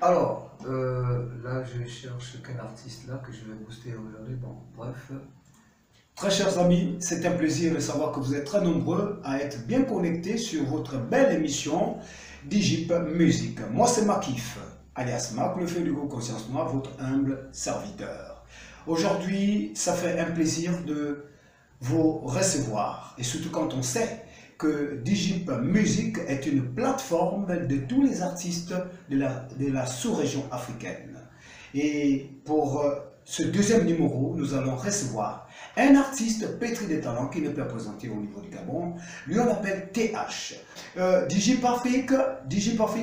Alors, là, je cherche quel artiste là que je vais booster aujourd'hui. Bon, bref. Très chers amis, c'est un plaisir de savoir que vous êtes très nombreux à être bien connectés sur votre belle émission Digip Music. Moi, c'est Makif, alias Marc, le feu du groupe Conscience Noire, votre humble serviteur. Aujourd'hui, ça fait un plaisir de vous recevoir, et surtout quand on sait que Digip Music est une plateforme de tous les artistes de la sous-région africaine. Et pour ce deuxième numéro, nous allons recevoir un artiste pétri de talent qui n'est pas présenté au niveau du Gabon. Lui, on l'appelle TH. Digip Afrique,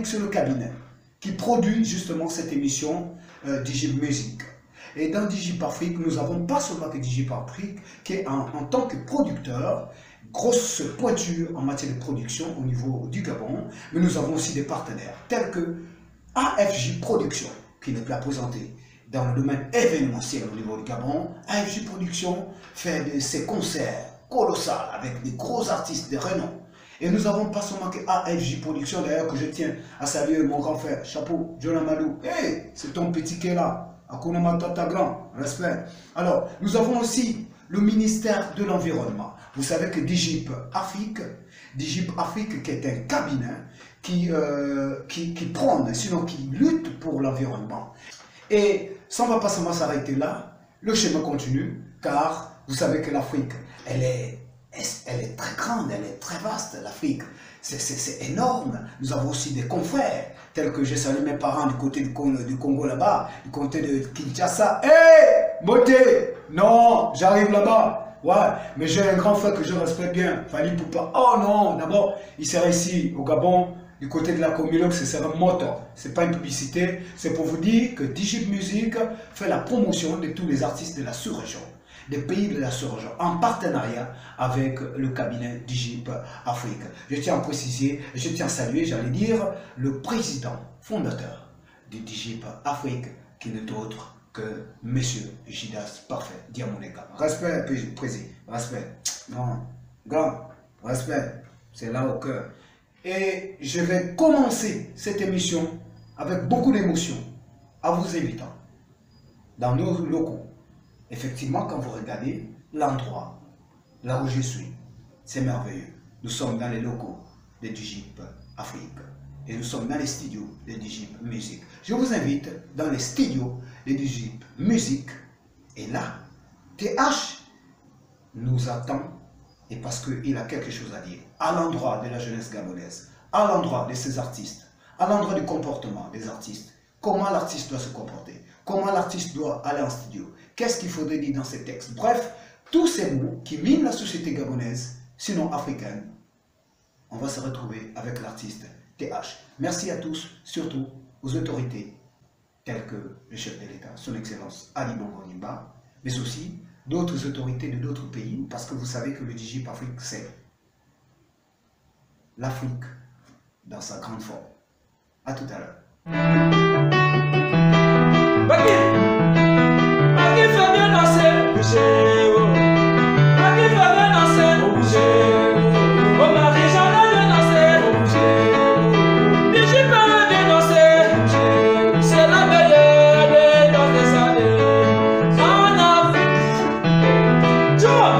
c'est le cabinet qui produit justement cette émission Digip Music. Et dans Digip Afrique, nous avons pas seulement que Digip Afrique, qui est en tant que producteur, grosse pointure en matière de production au niveau du Gabon, mais nous avons aussi des partenaires tels que AFJ Production, qui n'est pas présenté dans le domaine événementiel au niveau du Gabon. AFJ Production fait de ses concerts colossaux avec des gros artistes de renom. Et nous avons pas seulement que AFJ Production, d'ailleurs, que je tiens à saluer mon grand frère, chapeau, Jonah Malou. Hey, c'est ton petit qui est là. Akuna Matata grand, respect. Alors, nous avons aussi le ministère de l'Environnement. Vous savez que Digip Afrique qui est un cabinet qui prône, sinon qui lutte pour l'environnement. Et ça ne va pas seulement s'arrêter là, le chemin continue, car vous savez que l'Afrique, elle est très grande, elle est très vaste, l'Afrique. C'est énorme. Nous avons aussi des confrères, tels que j'ai salué mes parents du côté du Congo là-bas, du côté de Kinshasa. Hé, beauté! Non, j'arrive là-bas. Ouais, mais j'ai un grand frère que je respecte bien, Fali Poupa. Oh non, d'abord, il sera ici au Gabon, du côté de la Comilog, ce sera Moto. C'est pas une publicité, c'est pour vous dire que Digip Music fait la promotion de tous les artistes de la sous-région, des pays de la sous-région, en partenariat avec le cabinet Digip Afrique. Je tiens à préciser, je tiens à saluer, j'allais dire, le président fondateur de Digip Afrique, qui n'est autre que Monsieur Jidas Parfait Diamoneka. Respect, président, respect. Non, grand, respect, c'est là au cœur. Et je vais commencer cette émission avec beaucoup d'émotion, en vous invitant dans nos locaux. Effectivement, quand vous regardez l'endroit, là où je suis, c'est merveilleux. Nous sommes dans les locaux de Digip Afrique et nous sommes dans les studios de Digip Music. Je vous invite dans les studios de Digip Music et là, TH nous attend et parce qu'il a quelque chose à dire à l'endroit de la jeunesse gabonaise, à l'endroit de ses artistes, à l'endroit du comportement des artistes. Comment l'artiste doit se comporter, comment l'artiste doit aller en studio, qu'est-ce qu'il faudrait dire dans ses textes. Bref, tous ces mots qui minent la société gabonaise, sinon africaine. On va se retrouver avec l'artiste TH. Merci à tous, surtout aux autorités telles que le chef de l'État, son Excellence Ali Bongo Ondimba, mais aussi d'autres autorités de d'autres pays, parce que vous savez que le Digip Afrique, c'est l'Afrique dans sa grande forme. A tout à l'heure. Makif fait bien danser, bouger, oh. Makif fait bien danser, oh, bouger, oh. Marie, j'en ai bien dansé, oh, bouger, Digip peut bien danser, bouger. C'est la meilleure des danses des années. En Afrique, Joe.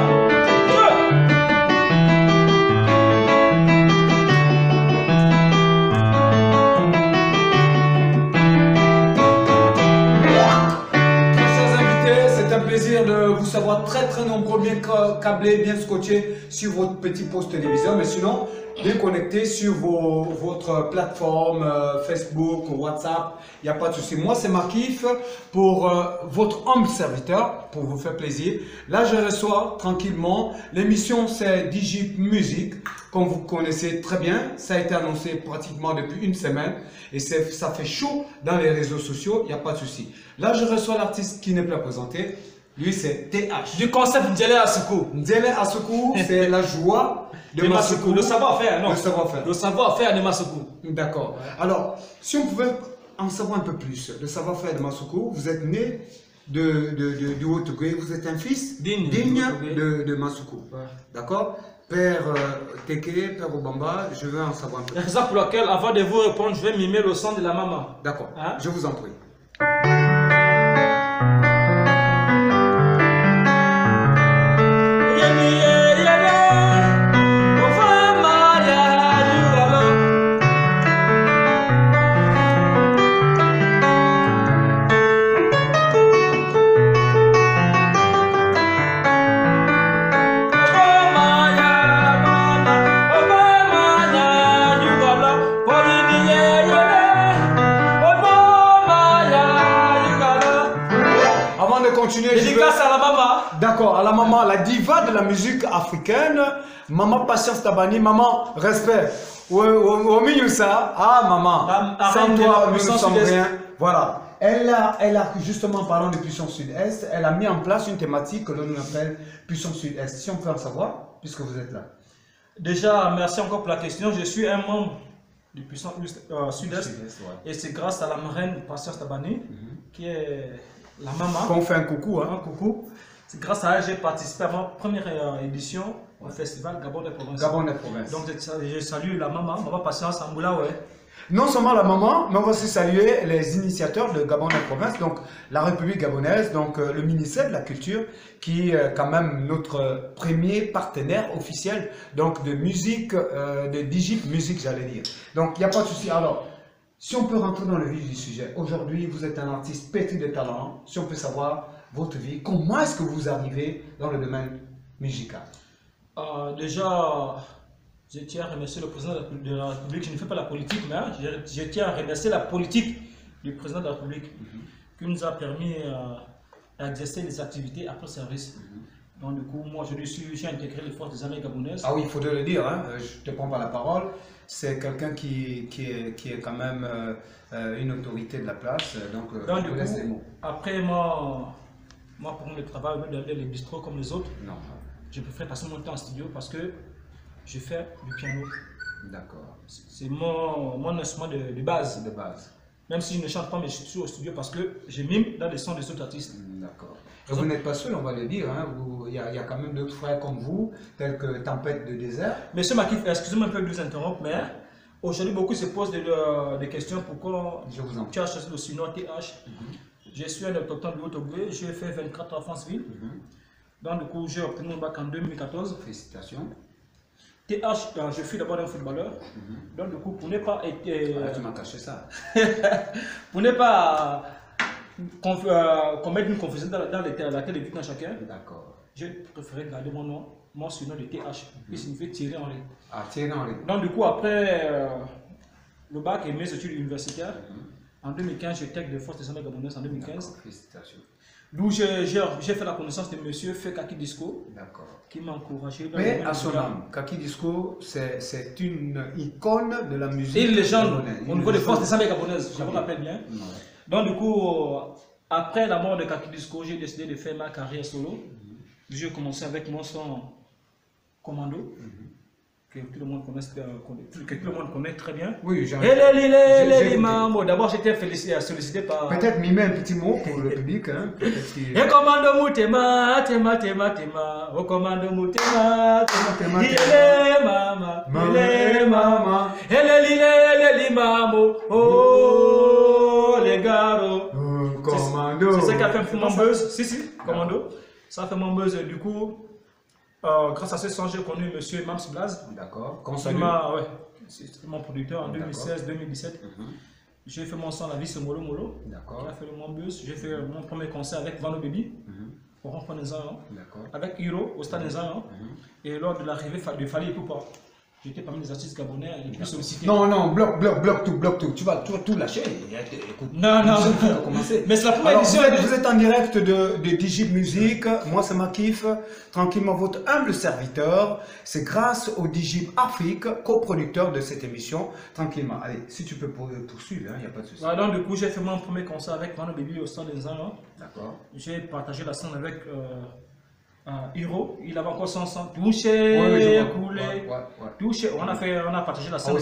De vous savoir très nombreux, bien câblés, bien scotchés sur votre petit poste téléviseur, mais sinon bien connectés sur votre plateforme Facebook, WhatsApp, il n'y a pas de souci. Moi c'est Makif pour votre humble serviteur, pour vous faire plaisir. Là je reçois tranquillement, l'émission c'est Digip Music, comme vous connaissez très bien, ça a été annoncé pratiquement depuis une semaine et ça fait chaud dans les réseaux sociaux, il n'y a pas de souci. Là je reçois l'artiste qui n'est pas présenté. Lui, c'est TH. Du concept Ndjele Asoukou. Ndjele Asoukou, c'est la joie de Masoukou. Le savoir-faire, non? Le savoir-faire. Le savoir-faire de Masoukou. D'accord. Alors, si on pouvait en savoir un peu plus, le savoir-faire de Masoukou, vous êtes né du Haut-Togo, vous êtes un fils digne de Masoukou. Ouais. D'accord? Père Teke, Père Obamba, je veux en savoir un peu. C'est raison pour laquelle, avant de vous répondre, je vais mimer le son de la maman. D'accord, Hein? je vous en prie. Dédicace à la maman. D'accord, à la maman, la diva de la musique africaine, maman Patience Tabani, maman respect. Au milieu ça, ah maman, sans toi nous ne sommes rien. Voilà. Elle a justement, parlant de Puissance Sud-Est, elle a mis en place une thématique que l'on appelle Puissance Sud-Est. Si on peut en savoir, puisque vous êtes là. Déjà, merci encore pour la question. Je suis un membre du Puissance Sud-Est. Ouais. Et c'est grâce à la marraine Patience Tabani, qui est la maman. Qu'on fait un coucou. Hein. Un coucou. C'est grâce à elle que j'ai participé à ma première édition au festival Gabon des Provinces. Gabon des Provinces. Donc je salue la maman Patience Amboula, ouais. Non seulement la maman, mais on va aussi saluer les initiateurs de Gabon des Provinces, donc la République gabonaise, donc le ministère de la Culture, qui est quand même notre premier partenaire officiel donc de musique, de Digip Musique, j'allais dire. Donc il n'y a pas de souci. Alors, si on peut rentrer dans le vif du sujet, aujourd'hui vous êtes un artiste pétri de talent, si on peut savoir votre vie, comment est-ce que vous arrivez dans le domaine musical? Déjà, je tiens à remercier le président de la République. Je ne fais pas la politique, mais je tiens à remercier la politique du président de la République qui nous a permis d'exercer des activités après service. Donc du coup, moi j'ai intégré les forces des armées gabonaises. Ah oui, il faudrait le dire, hein. Je ne te prends pas la parole. C'est quelqu'un qui est quand même une autorité de la place. Donc du coup, après moi pour le travail, dans les bistrots comme les autres, non. Je préfère passer mon temps en studio parce que je fais du piano. D'accord. C'est mon instrument de base. De base. Même si je ne chante pas, mais je suis au studio parce que je mime dans les sons des autres artistes. D'accord. Et vous n'êtes pas seul, on va le dire. Hein. Il y a quand même d'autres frères comme vous, tels que Tempête de désert. Monsieur Makif, excusez-moi un peu de vous interrompre, mais aujourd'hui, beaucoup se posent des questions. Pourquoi tu as choisi le surnom TH? Je suis un autochtone de Haut-Ogooué, j'ai fait 24 ans à Franceville. Donc, du coup, j'ai obtenu mon bac en 2014. Félicitations. TH, je suis d'abord un footballeur. Donc, du coup, pour ne pas être. Tu m'as caché ça. Pour ne pas commettre une confusion dans laquelle est vécu chacun, j'ai préféré garder mon nom, mon surnom de TH, qui signifie tirer en ligne. Ah, tirer en ligne. Donc, du coup, après le bac et mes études universitaires, en 2015, j'ai tech de force des armées gabonaises en 2015. Félicitations. D'où j'ai fait la connaissance de monsieur Kaki Disco, qui m'a encouragé. Mais à son âme, Kaki Disco, c'est une icône de la musique. Et une légende au niveau des forces des armées gabonaises, je me rappelle bien. Donc du coup, après la mort de Kaki Disco, j'ai décidé de faire ma carrière solo. J'ai commencé avec mon son Commando. Que tout le monde connaît très bien. Oui, d'abord j'étais sollicité par... Peut-être mimer un petit mot pour le public. Hein. Et commando moutema, tema, au commando moutema, tema, mama, ele mamo, oh, les gars, commando. C'est ça qui a fait mon buzz, si, commando. Ça a fait mon buzz, du coup. Grâce à ce son, j'ai connu M. Mams Blaz. D'accord. C'est mon producteur en 2016-2017. J'ai fait mon son La vie c'est Molo Molo. D'accord. J'ai fait le Mon Bus. J'ai fait mon premier concert avec Vano Baby au rond-point des Ans. Avec Hiro au stade des Ans. Et lors de l'arrivée de Fali Poupa. J'étais parmi les artistes gabonais les plus sollicités. Non, bloque tout. Tu vas tout lâcher. Écoute, non. Mais c'est la première édition. Vous êtes en direct de Digip Musique. Moi, c'est Makif. Tranquillement, votre humble serviteur. C'est grâce au Digip Afrique, coproducteur de cette émission. Tranquillement. Allez, si tu peux poursuivre, il n'y a pas de souci. Donc, du coup, j'ai fait mon premier concert avec Vano Baby au stade des Ans. D'accord. J'ai partagé la scène avec Hiro, il avait encore son sang touché, coulé, touché. On a partagé la scène.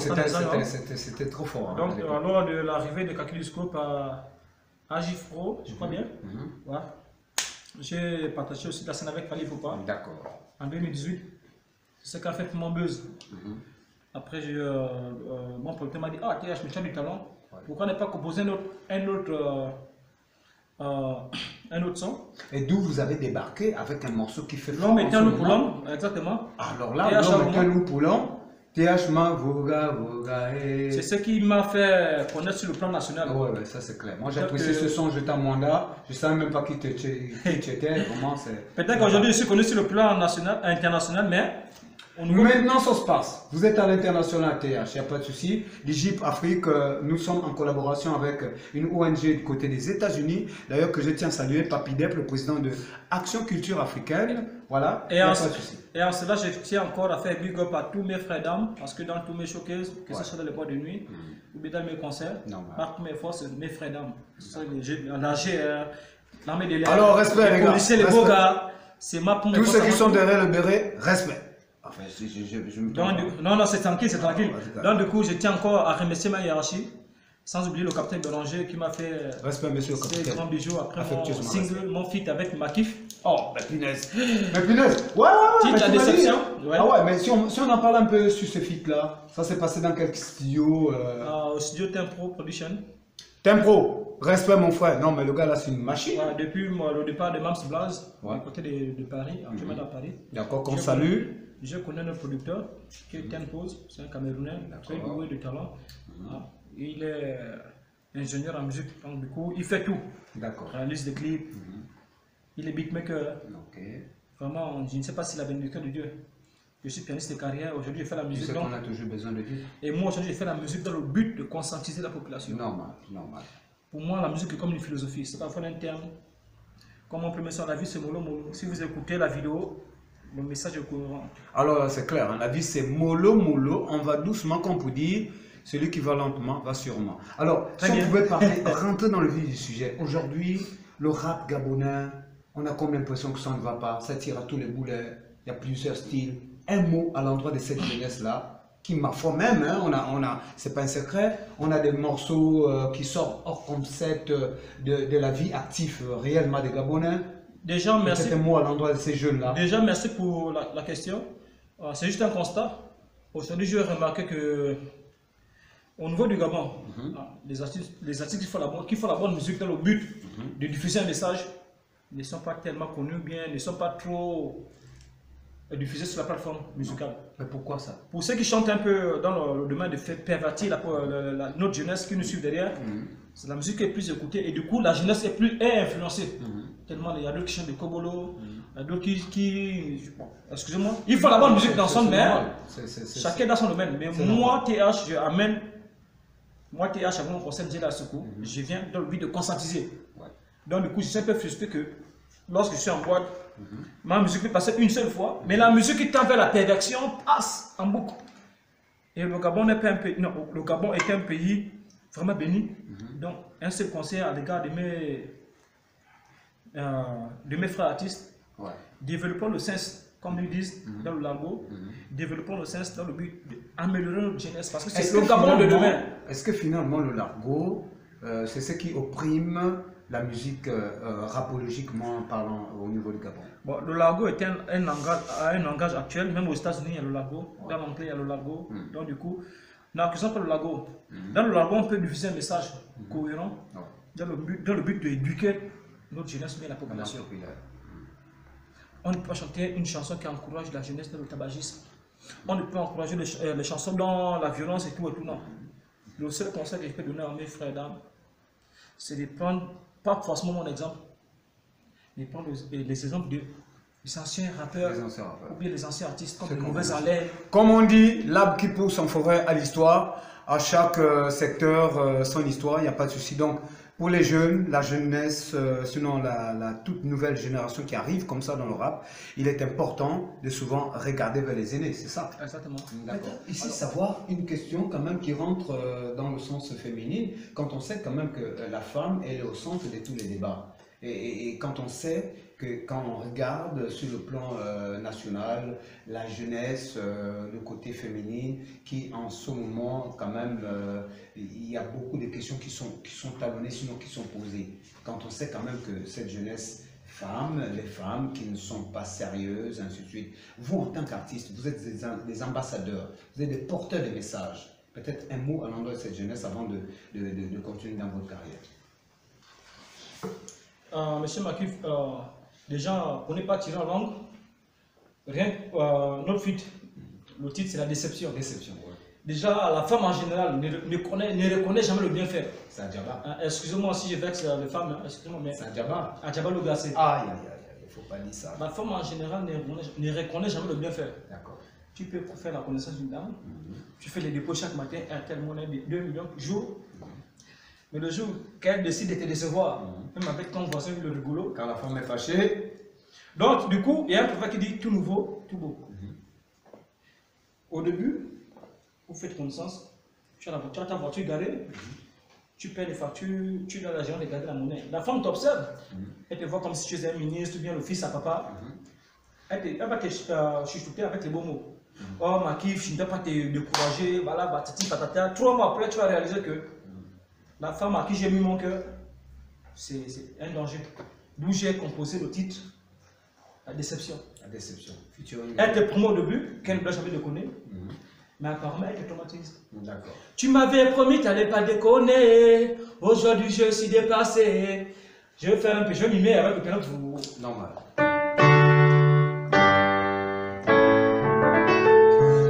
C'était trop fort. Donc, lors de l'arrivée de Kaki Disco à Gifro, je crois bien, j'ai partagé aussi la scène avec Fali Poupa. D'accord. En 2018. C'est ce qui a fait mon buzz. Après, mon producteur m'a dit, ah, TH, mais tu as du talent. Pourquoi ne pas composer un autre son? Et d'où vous avez débarqué avec un morceau qui fait L'homme est un loup pour l'homme, exactement. Alors là, l'homme est un loup pour l'homme. TH Voga. C'est ce qui m'a fait connaître sur le plan national. Oui, ouais, ça c'est clair. Moi j'ai apprécié ce son, j'étais à Mwanda. Je ne savais même pas qui tu étais. Peut-être qu'aujourd'hui je suis connu sur le plan national, international, mais. Maintenant, ça se passe. Vous êtes à l'international, TH, il n'y a pas de souci. L'Égypte, Afrique, nous sommes en collaboration avec une ONG du côté des États-Unis. D'ailleurs, que je tiens à saluer, Papi Dep, le président de Action Culture Africaine. Voilà, il n'y a pas de souci. Et en cela, je tiens encore à faire big up à tous mes frères d'âme, parce que dans tous mes showcases, que ce soit dans les boîtes de nuit ou bien dans mes concerts, par toutes mes forces, c'est mes frères d'âme. L'armée de l'air, alors, respect, les gars. Les policiers, les beaux gars, c'est ma première tous ceux qui sont derrière le béret, respect. Enfin, je me trompe. Non, c'est tranquille, c'est tranquille. Donc, du coup, je tiens encore à remercier ma hiérarchie, sans oublier le capitaine Bélanger qui m'a fait respect, monsieur le capitaine. Ces grands bijoux après mon single, mon feat avec Makif. Oh, mais punaise. Mais punaise. Ouais. La déception. Ah ouais, mais si on en parle un peu sur ce feat-là, ça s'est passé dans quel studio Au studio Tempro Production. Tempro, respect mon frère. Non, mais le gars là, c'est une machine. Ouais, depuis le départ de Mams Blaze, du côté de Paris, actuellement à Paris. D'accord, qu'on salue. Je connais notre producteur qui est Tempose, c'est un Camerounais, très doué de talent. Il est ingénieur en musique, donc du coup, il fait tout. D'accord. Réalise des clips, il est beatmaker. Ok. Vraiment, je ne sais pas si la bénédiction de Dieu. Je suis pianiste de carrière, aujourd'hui je fais la musique. Tu sais qu'on a toujours besoin de Dieu. Et moi aujourd'hui je fais la musique dans le but de conscientiser la population. Normal. Pour moi, la musique est comme une philosophie, c'est pas un terme. Comme on peut mettre sur la vie, c'est mollo mollo. Si vous écoutez la vidéo, le message est cohérent. Alors c'est clair, hein, la vie c'est mollo mollo, on va doucement comme pour dire, celui qui va lentement va sûrement. Alors, si on pouvait rentrer dans le vif du sujet, aujourd'hui, le rap gabonais, on a comme l'impression que ça ne va pas, ça tire à tous les boulets, il y a plusieurs styles. Un mot à l'endroit de cette jeunesse-là, qui m'a fait même, hein, c'est pas un secret, on a des morceaux qui sortent hors concept de la vie active réellement des Gabonais. Déjà, merci. Un mot à l'endroit de ces jeunes-là. Déjà, merci pour la question. C'est juste un constat. Aujourd'hui, j'ai remarqué que au niveau du Gabon, les artistes qui font la bonne musique dans le but de diffuser un message ne sont pas tellement connus, bien, ne sont pas trop diffusés sur la plateforme musicale. Mais pourquoi ça? Pour ceux qui chantent un peu dans le domaine de faire pervertir notre jeunesse qui nous suit derrière, c'est la musique qui est plus écoutée et du coup la jeunesse est influencée. Tellement il y a d'autres qui chantent de Kobolo, il y a d'autres qui bon, excusez-moi, ils font la bonne musique dans son domaine, chacun dans son domaine. Mais moi, TH, avant mon concert de la secours, je viens dans le but de conscientiser. Donc du coup, je suis un peu frustré que lorsque je suis en boîte, ma musique peut passer une seule fois, mais la musique qui tend vers la perversion passe en boucle. Et le Gabon n'est pas un pays, non, le Gabon est un pays vraiment béni. Donc un seul conseil à l'égard de mes frères artistes, développons le sens, comme ils disent dans le largo, développons le sens dans le but d'améliorer notre jeunesse, parce que c'est le Gabon de demain. Est-ce que finalement le largo, c'est ce qui opprime la musique rapologiquement parlant au niveau du Gabon? Bon, le largo est un langage actuel, même aux États-Unis il y a le largo, dans l'anglais il y a le largo, donc du coup, n'accusons pas le largo. Dans le largo, on peut diffuser un message cohérent dans le but d'éduquer notre jeunesse et la population. On ne peut pas chanter une chanson qui encourage la jeunesse dans le tabagisme. On ne peut encourager les chansons dans la violence et tout, non. Le seul conseil que je peux donner à mes frères d'âme, c'est de prendre, pas forcément mon exemple, mais prendre les exemples des anciens rappeurs, ou bien les anciens artistes comme les Mauvais Allais. Comme on dit, l'arbre qui pousse en forêt a l'histoire. À chaque secteur, son histoire, il n'y a pas de souci. Donc, pour les jeunes, la jeunesse, sinon la toute nouvelle génération qui arrive comme ça dans le rap, il est important de souvent regarder vers les aînés, c'est ça? Exactement. D'accord. Ici, savoir une question quand même qui rentre dans le sens féminin, quand on sait quand même que la femme, elle est au centre de tous les débats. Et quand on sait que quand on regarde sur le plan national, la jeunesse, le côté féminin, qui en ce moment quand même, il y a beaucoup de questions qui sont talonnées, sinon qui sont posées. Quand on sait quand même que cette jeunesse femmes, les femmes qui ne sont pas sérieuses, ainsi de suite. Vous, en tant qu'artiste, vous êtes des ambassadeurs, vous êtes des porteurs de messages. Peut-être un mot à l'endroit de cette jeunesse avant de continuer dans votre carrière. Monsieur Makif, déjà, on n'est pas tiré en langue. Rien notre fuite, le titre c'est la déception. Déception, oui. Déjà, la femme en général ne reconnaît jamais le bien faire. C'est un djaba. Excusez-moi si je vexe les femmes, excusez-moi, mais. C'est un djaba. Un djaba le glacé. Aïe, aïe, aïe, il ne faut pas dire ça. La femme en général ne reconnaît jamais le bien faire. D'accord. Tu peux faire la connaissance d'une dame, tu fais les dépôts chaque matin, un tel monnaie de 2 millions par jour. Mais le jour qu'elle décide de te décevoir, même avec ton voisin, le rigolo. Quand la femme est fâchée. Donc, du coup, il y a un prophète qui dit tout nouveau, tout beau. Au début, vous faites connaissance, tu as ta voiture garée, tu paies les factures, tu dois l'argent de garder la monnaie. La femme t'observe, elle te voit comme si tu étais un ministre ou bien le fils à papa. Elle va te chuchoter avec les beaux mots. Oh, Makif, je ne dois pas te décourager, voilà, batati, patata. 3 mois après, tu vas réaliser que la femme à qui j'ai mis mon cœur, c'est un danger. D'où j'ai composé le titre, la déception. La déception. Elle te promet au début, qu'elle ne doit jamais déconner, mais apparemment, elle te traumatise. D'accord. Tu m'avais promis, tu n'allais pas déconner. Aujourd'hui, je suis déplacé. Je vais faire un peu, je vais mimer avec le piano pour vous. Normal.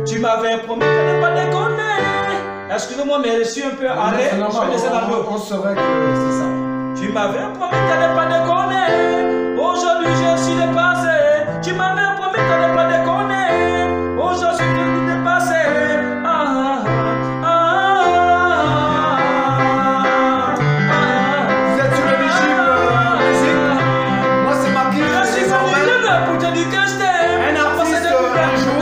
Tu m'avais promis, tu n'allais pas déconner. Excusez-moi, mais je suis un peu arrêté. Je vais laisser la voix. On saurait que c'est ça. Tu m'avais promis, tu n'allais pas déconner. Aujourd'hui, je suis dépassé. Tu m'avais promis, tu n'allais pas déconner. Aujourd'hui, je suis dépassé. Vous êtes sur le Digip Music. Moi, c'est Makif. Je suis venu pour te dire que je t'aime. Un artiste, un jour,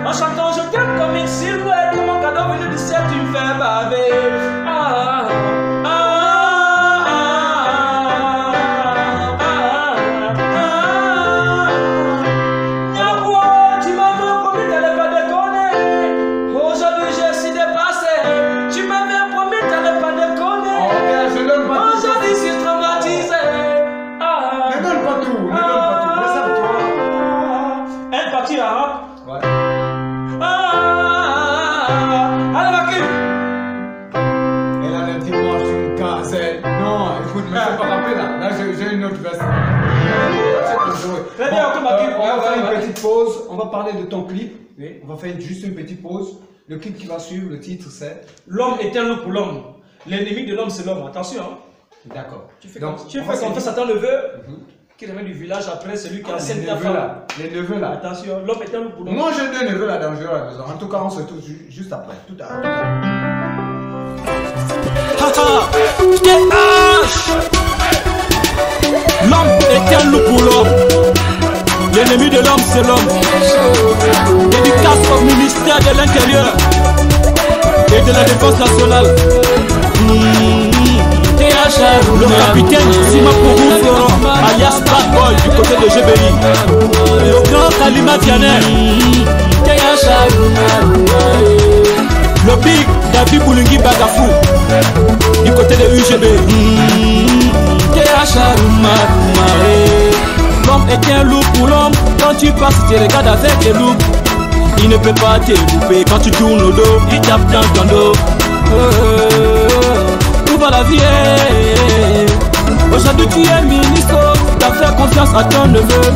en chantant, je t'aime comme une silhouette. Comme un cadeau venu du ciel, tu me fais baver. Tu m'avais promis, t'allais pas déconner. Aujourd'hui, je suis dépassé. Tu m'avais promis, t'allais pas déconner. Aujourd'hui, je suis traumatisé. Ne donne pas tout, ne donne pas tout. Réserve-toi. Elle partie arabe. Ouais. Allez, Makif. Elle a le dimanche une casette. Non, écoute, me fais pas rappeler là. Là, j'ai une autre version. Très bien, Bon, Makif. on va faire une petite pause. On va parler de ton clip. Oui. On va faire juste une petite pause. Le clip qui va suivre, le titre c'est. L'homme est un loup pour l'homme. L'ennemi de l'homme, c'est l'homme. Attention. Hein. D'accord. Tu fais confiance à ton neveu qui revient du village après, celui qui a scène ta femme. Les neveux là. Attention, l'homme est un loup pour l'homme. Moi j'ai 2 neveux là dangereux à la maison. En tout cas, on se touche juste après. Tout à l'heure. L'homme est un loup pour l'homme. L'ennemi de l'homme, c'est l'homme. Dédicace au ministère de l'Intérieur et de la Défense nationale. Le capitaine Sima Kourou Florent, alias Bad Boy du côté de GBI. Le grand Kalima Dianer. Le big David Boulingui Bagafou du côté de UGB. L'homme est un loup pour l'homme. Quand tu passes, tu regardes avec les loups. Il ne peut pas te louper. Quand tu tournes le dos, il tape dans ton dos. Où va la vie? Aujourd'hui tu es ministre, t'as fait confiance à ton neveu.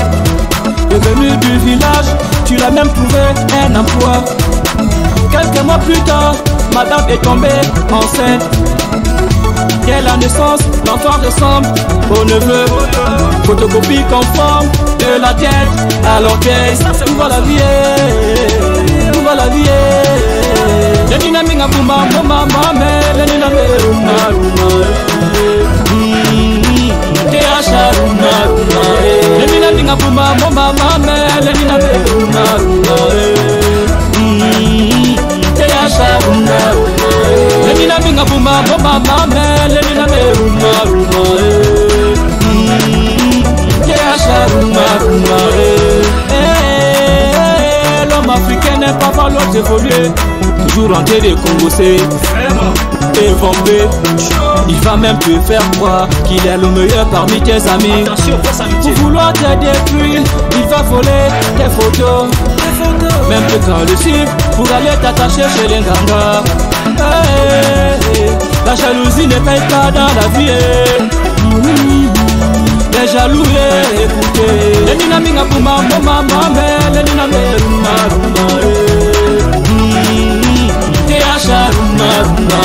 Revenu du village, tu l'as même trouvé un emploi. Quelques mois plus tard, madame est tombée enceinte. Dès la naissance, l'enfant ressemble au neveu. Photocopie conforme de la tête à l'orteil. Où va la vie? Où va la vie? Le dynamique a boumba, boumba, mamé. Le dynamique rumba, rumba. Le dynamique a boumba, boumba, mamé. Le dynamique rumba, rumba. Le dynamique a boumba, boumba, mamé. Le dynamique rumba, rumba. L'homme africain n'est pas par l'autre évolué. Toujours en train de comboser. vampé. Il va même te faire croire qu'il est le meilleur parmi tes amis. Pour vouloir te détruire, il va voler tes photos. Même te quand le cible pour aller t'attacher chez les gangas. La jalousie ne paye pas dans la vie. Les jaloux, écoutez. Les ninaminga pour ma maman, les ninaminga Teasha rumma rumma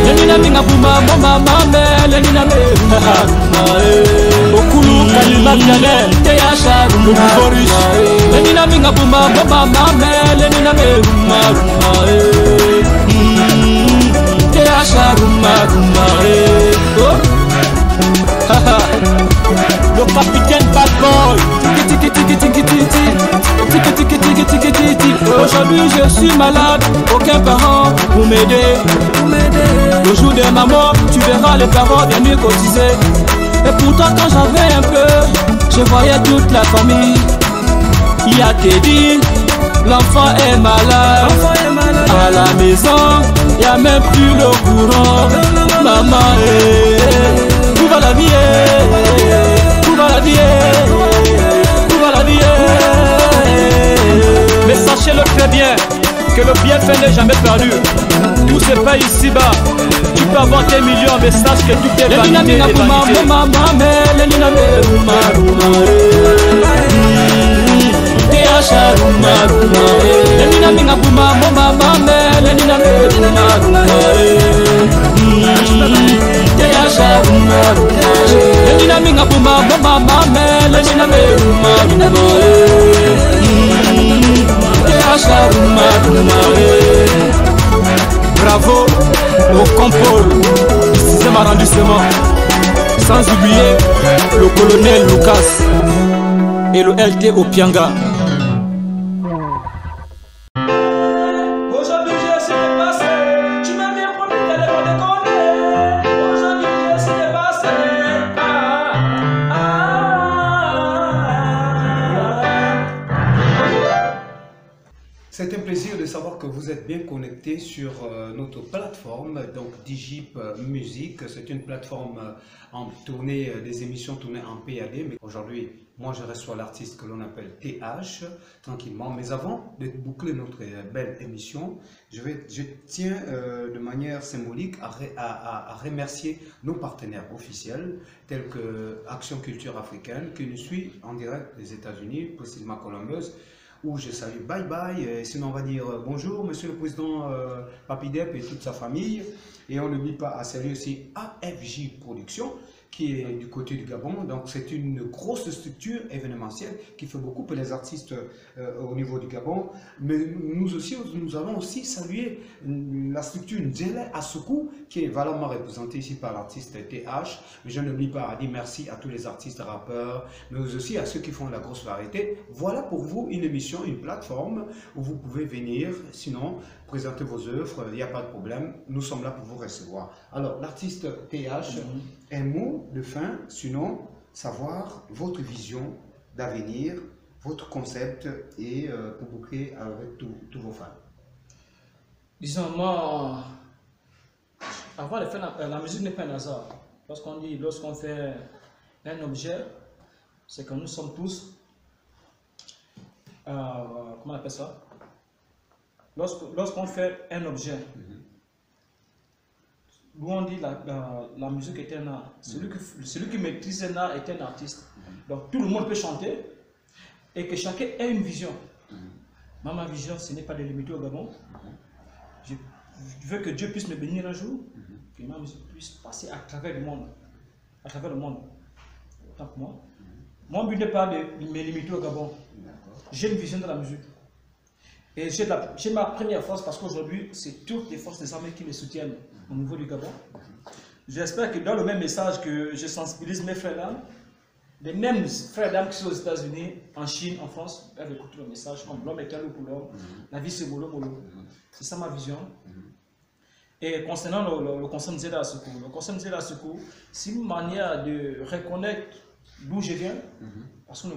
les ninaminga pour ma maman, les ninaminga Okulu kalima biale Teasha rumma rumma les ninaminga pour ma maman, les ninaminga Teasha rumma rumma le capitaine Bad Boy. Aujourd'hui je suis malade, aucun parent pour m'aider. Le jour de ma mort, tu verras les parents venir cotiser. Et pourtant quand j'avais un peu, je voyais toute la famille. Il y a Teddy, l'enfant est malade. À la maison, il n'y a même plus le courant. Maman, où va la vie? Où va la vie? Où va la vie? Mais sachez-le très bien que le bienfait n'est jamais perdu. Tout se paye ici-bas. Tu peux avoir tes millions, mais sache que tout est vanité. Bravo au Compol du 6e arrondissement, sans oublier le colonel Lucas et le LT au Pianga. C'est un plaisir de savoir que vous êtes bien connectés sur notre plateforme, donc Digip Musique. C'est une plateforme en tournée, des émissions tournées en PAD. Mais aujourd'hui, moi je reçois l'artiste que l'on appelle TH, tranquillement. Mais avant de boucler notre belle émission, je tiens de manière symbolique à remercier nos partenaires officiels, tels que Action Culture Africaine, qui nous suit en direct des États-Unis, précisément Columbus, où je salue Bye Bye, sinon on va dire bonjour Monsieur le Président Papidep et toute sa famille, et on n'oublie pas à saluer aussi AFJ Production qui est du côté du Gabon. Donc c'est une grosse structure événementielle qui fait beaucoup pour les artistes au niveau du Gabon. Mais nous allons aussi saluer la structure Ndjele Asuku qui est valablement représentée ici par l'artiste TH. Mais je n'oublie pas à dire merci à tous les artistes rappeurs, mais aussi à ceux qui font la grosse variété. Voilà pour vous une émission, une plateforme où vous pouvez venir, sinon présenter vos œuvres, il n'y a pas de problème, nous sommes là pour vous recevoir. Alors l'artiste TH, un mot de fin, sinon savoir votre vision d'avenir, votre concept et pour boucler avec tous vos fans. Disons, moi, avant de faire la musique n'est pas un hasard. Lorsqu'on fait un objet, c'est que nous sommes tous, comment on appelle ça? Lorsqu'on fait un objet, nous on dit la musique est un art. Celui qui maîtrise un art est un artiste. Donc tout le monde peut chanter et que chacun ait une vision. Ma vision, ce n'est pas de limiter au Gabon. Je veux que Dieu puisse me bénir un jour, que ma musique puisse passer à travers le monde. À travers le monde. Autant que moi. Mon but n'est pas de me limiter au Gabon. J'ai une vision de la musique. Et j'ai ma première force parce qu'aujourd'hui, c'est toutes les forces des armées qui me soutiennent au niveau du Gabon. J'espère que dans le même message que je sensibilise mes frères d'âme, les mêmes frères d'âme qui sont aux États-Unis, en Chine, en France, peuvent écouter le message comme l'homme est un loup pour l'homme, la vie c'est molo molo. C'est ça ma vision. Et concernant le concept Ndjele Asuku, le concept Ndjele Asuku, c'est une manière de reconnaître d'où je viens, parce qu'on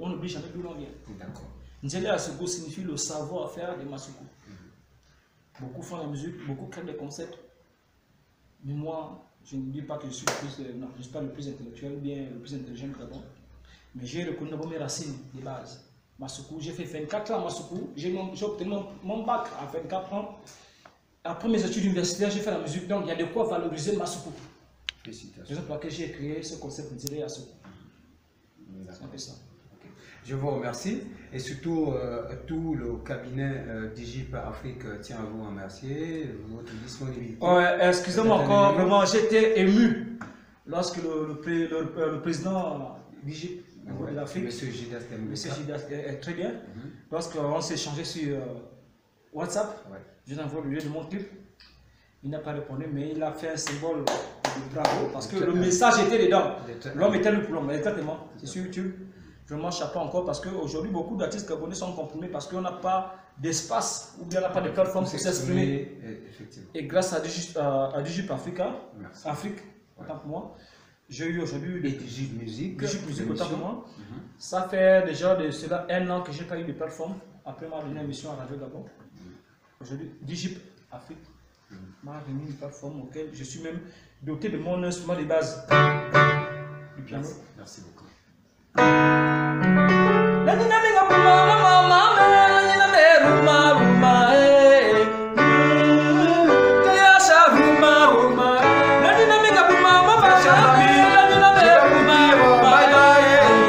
n'oublie jamais d'où l'on vient. Ndjele Asuku signifie le savoir-faire des Masuku. Beaucoup font la musique, beaucoup créent des concepts. Mais moi, je ne dis pas que je suis non, je suis pas le plus intellectuel, bien le plus intelligent d'abord. Mais j'ai reconnu d'abord mes racines de base. Massoukou, j'ai fait 24 ans à Massoukou. J'ai obtenu mon bac à 24 ans. Après mes études universitaires, j'ai fait la musique. Donc il y a de quoi valoriser Massoukou. Félicitations. C'est pour laquelle j'ai créé ce concept de Yassoukou. C'est un peu ça. Okay. Je vous remercie et surtout tout le cabinet Digip Afrique tient à vous remercier, votre disponibilité. Excusez-moi encore, vraiment j'étais ému lorsque le président Digip de l'Afrique, Monsieur Jidas est très bien, lorsqu'on s'est échangé sur WhatsApp, je lui ai envoyé de mon clip. Il n'a pas répondu, mais il a fait un symbole de bravo parce que le message était dedans. L'homme était le plomb, exactement. C'est sur YouTube. Vraiment chapeau encore parce qu'aujourd'hui, beaucoup d'artistes gabonais sont comprimés parce qu'on n'a pas d'espace ou bien on n'a pas de plateforme pour s'exprimer. Et grâce à Digip Africa, Afrique, autant pour moi, j'ai eu aujourd'hui des Digip Musique, autant pour moi. Ça fait déjà de cela 1 an que je n'ai pas eu de plateforme après ma dernière émission à Radio Gabon. Aujourd'hui, Digip Afrique m'a remis une plateforme auquel je suis même doté de mon instrument de base, du piano. Merci beaucoup.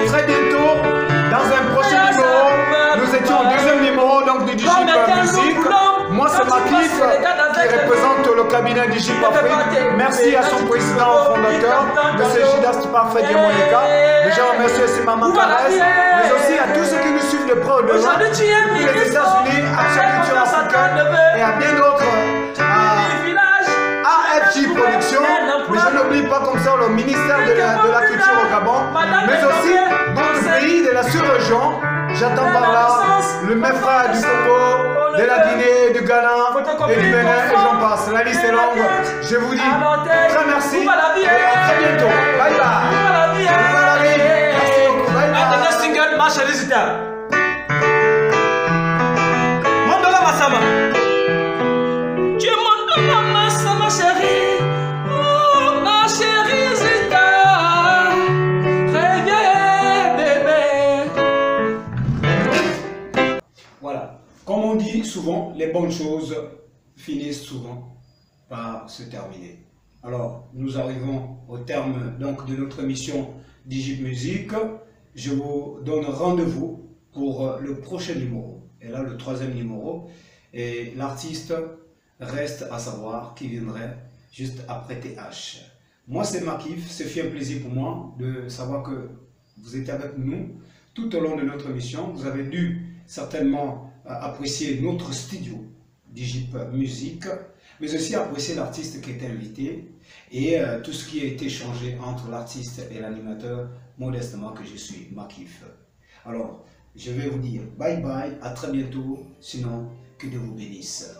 Très bientôt, dans un prochain numéro, nous étions au 2e numéro donc de Digip Musique. Moi c'est Makif qui représente le cabinet Digip Afrique. Merci à son président fondateur, M. Jidas Parfait Diamonika. Déjà remercie aussi Maman Carès, mais aussi à tous ceux qui nous suivent de près ou de loin, depuis les États-Unis, Action Culture Africaine et à bien d'autres, AFJ Productions. Mais je n'oublie pas comme ça le ministère de la Culture au Gabon, mais aussi notre pays de la sous-région. J'attends par là le MEFRA du Congo, de la Guinée, du Ghana et du Bénin et j'en passe. La liste est longue. Je vous dis très merci et à très bientôt. Bye bye. Merci beaucoup. Bye bye. Ma chérie Zita. Mandela Massama. Tu Mandela Massama chérie. Oh ma chérie Zita. Reviens bébé. Voilà. Comme on dit souvent, les bonnes choses finissent souvent par se terminer. Alors, nous arrivons au terme donc de notre émission Digip Musique. Je vous donne rendez-vous pour le prochain numéro. Et là, le 3e numéro. Et l'artiste reste à savoir qui viendrait juste après TH. Moi, c'est Makif. C'est un plaisir pour moi de savoir que vous êtes avec nous tout au long de notre émission. Vous avez dû certainement apprécier notre studio Digip Musique, mais aussi apprécier l'artiste qui est invité et tout ce qui a été échangé entre l'artiste et l'animateur, modestement que je suis, Makif. Alors, je vais vous dire bye bye, à très bientôt, sinon que Dieu vous bénisse.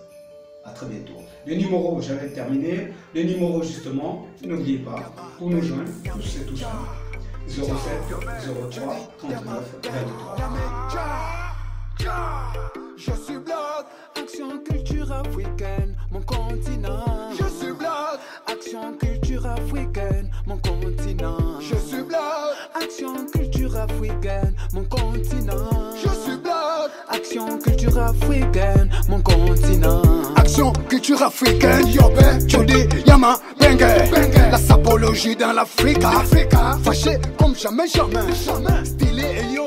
À très bientôt. Le numéro, j'avais terminé. Le numéro, justement, n'oubliez pas, pour nous joindre, tous et tout ça, 07 03 39 23. Je suis bloc, Action Culture Africaine, mon continent. Je suis bloc, Action Culture Africaine, mon continent. Je suis bloc, Action Culture Africaine, mon continent. Je suis bloc, Action Culture Africaine, mon continent. Action Culture Africaine, Yobé, Jody, Yama, Bengue, la sapologie dans l'Afrique. Fâché comme jamais, stylé et yo.